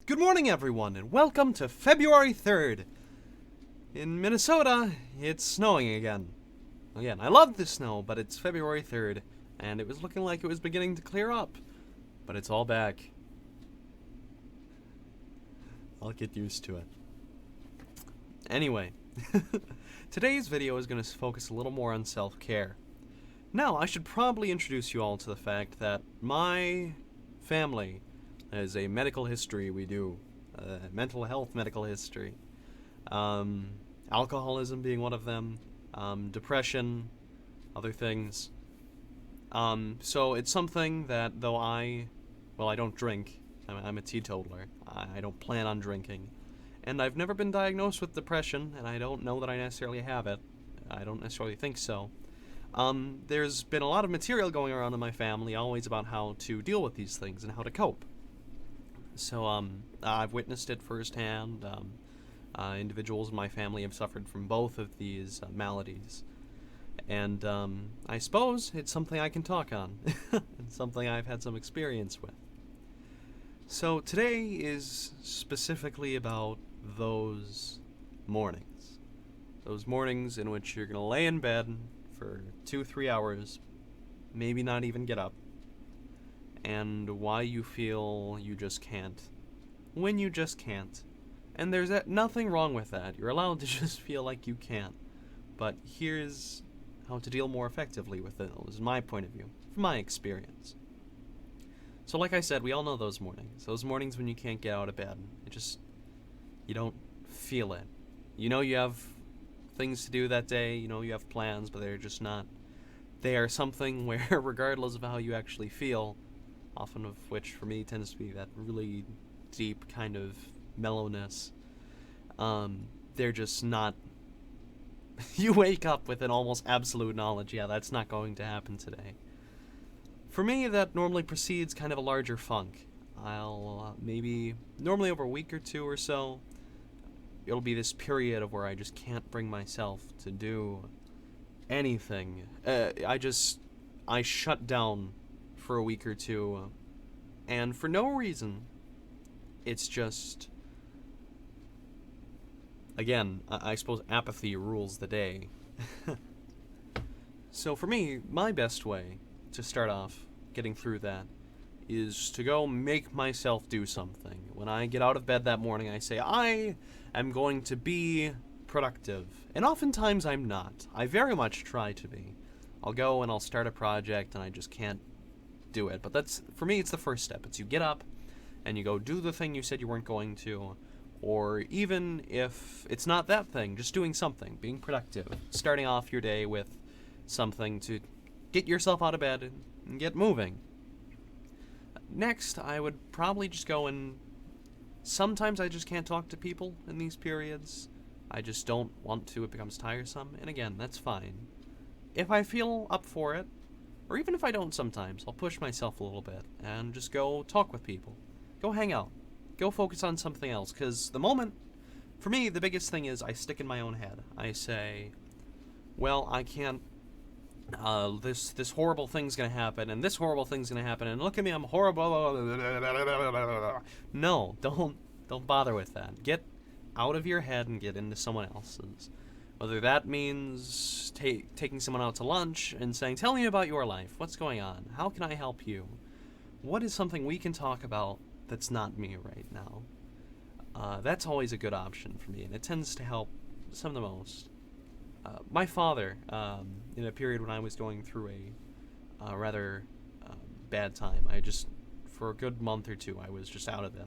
Good morning, everyone, and welcome to February 3rd. In Minnesota, it's snowing again. Again, I love the snow, but it's February 3rd, and it was looking like it was beginning to clear up. But it's all back. I'll get used to it. Anyway, today's video is going to focus a little more on self-care. Now, I should probably introduce you all to the fact that my family has a medical history. We do mental health medical history, alcoholism being one of them, depression, other things. So it's something that though I don't drink. I'm a teetotaler. I don't plan on drinking, and I've never been diagnosed with depression, and I don't know that I necessarily have it. I don't necessarily think so. There's been a lot of material going around in my family always about how to deal with these things and how to cope. So I've witnessed it firsthand. Individuals in my family have suffered from both of these maladies. And I suppose it's something I can talk on. It's something I've had some experience with. So today is specifically about those mornings. Those mornings in which you're going to lay in bed for 2-3 hours, maybe not even get up, and why you feel you just can't. When you just can't. And there's nothing wrong with that. You're allowed to just feel like you can't. But here's how to deal more effectively with it. This is my point of view, from my experience. So like I said, we all know those mornings. Those mornings when you can't get out of bed. You don't feel it. You know you have things to do that day. You know you have plans, but they're just not. They are something where, regardless of how you actually feel, often of which for me tends to be that really deep kind of mellowness, they're just not. You wake up with an almost absolute knowledge, yeah, that's not going to happen today. For me, that normally precedes kind of a larger funk. I'll maybe, normally over a week or two or so, it'll be this period of where I just can't bring myself to do anything. I shut down for a week or two, and for no reason. It's just, again, I suppose apathy rules the day. So for me, my best way to start off getting through that is to go make myself do something. When I get out of bed that morning, I say, I am going to be productive. And oftentimes I'm not. I very much try to be. I'll go and I'll start a project and I just can't do it. But that's, for me, it's the first step. It's you get up and you go do the thing you said you weren't going to. Or even if it's not that thing, just doing something, being productive, starting off your day with something to get yourself out of bed and get moving. Next, I would probably just go and sometimes I just can't talk to people in these periods. I just don't want to. It becomes tiresome. And again, that's fine. If I feel up for it, or even if I don't sometimes, I'll push myself a little bit and just go talk with people. Go hang out. Go focus on something else. Because the moment, for me, the biggest thing is I stick in my own head. I say, well, I can't. This horrible thing's gonna happen, and this horrible thing's gonna happen, and look at me, I'm horrible. No, don't bother with that. Get out of your head and get into someone else's. Whether that means taking someone out to lunch and saying, tell me about your life. What's going on? How can I help you? What is something we can talk about that's not me right now? That's always a good option for me, and it tends to help some of the most. My father, in a period when I was going through a rather bad time, for a good month or two, I was just out of it.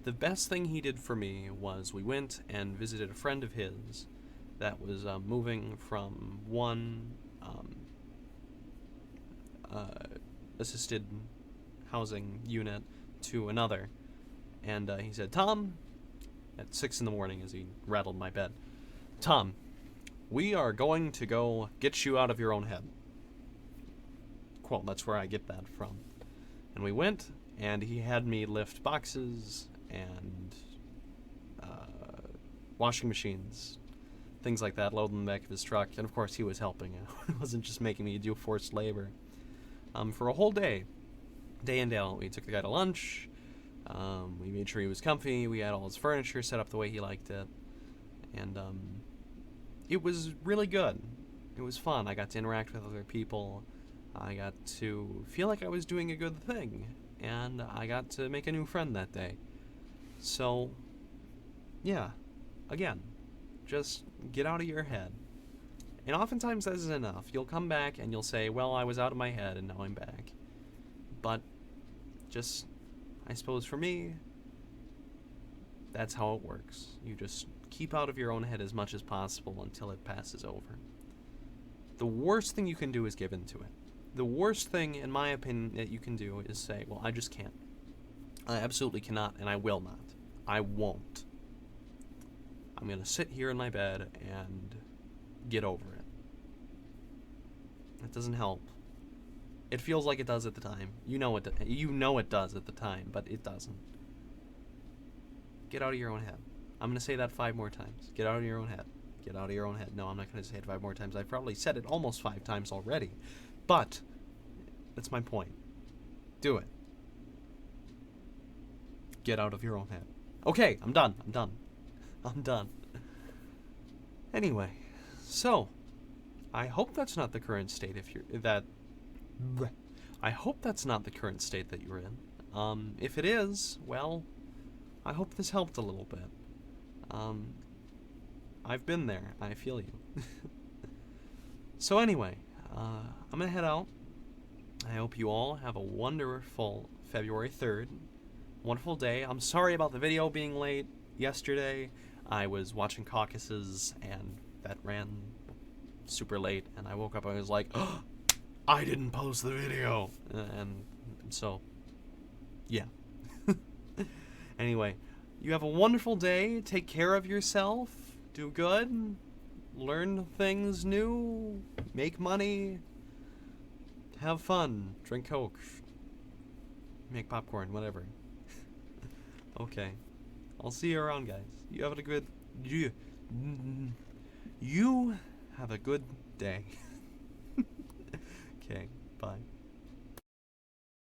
The best thing he did for me was we went and visited a friend of his that was moving from one assisted housing unit to another. And he said, Tom, at 6 in the morning as he rattled my bed, Tom, we are going to go get you out of your own head. Quote, that's where I get that from. And we went, and he had me lift boxes and washing machines, things like that, load them in the back of his truck. And of course, he was helping. It wasn't just making me do forced labor. For a whole day in, day out, we took the guy to lunch. We made sure he was comfy. We had all his furniture set up the way he liked it. And it was really good. It was fun. I got to interact with other people. I got to feel like I was doing a good thing. And I got to make a new friend that day. So, yeah. Again, just get out of your head. And oftentimes that is enough. You'll come back and you'll say, well, I was out of my head and now I'm back. But just, I suppose for me, that's how it works. You just keep out of your own head as much as possible until it passes over. The worst thing you can do is give in to it. The worst thing, in my opinion, that you can do is say, well, I just can't. I absolutely cannot, and I will not. I won't. I'm going to sit here in my bed and get over it. It doesn't help. It feels like it does at the time. You know it does at the time, but it doesn't. Get out of your own head. I'm going to say that 5 more times. Get out of your own head. Get out of your own head. No, I'm not going to say it 5 more times. I've probably said it almost 5 times already. But that's my point. Do it. Get out of your own head. Okay, I'm done. I'm done. Anyway, so I hope that's not the current state I hope that's not the current state that you're in. If it is, well, I hope this helped a little bit. I've been there. I feel you. So anyway, I'm gonna head out. I hope you all have a wonderful February 3rd. Wonderful day. I'm sorry about the video being late. Yesterday, I was watching Caucuses, and that ran super late, and I woke up and I was like, oh, I didn't post the video. And so, yeah. Anyway, you have a wonderful day. Take care of yourself. Do good. Learn things new. Make money. Have fun. Drink Coke. Make popcorn. Whatever. Okay. I'll see you around, guys. You have a good... You have a good day. Okay. Bye.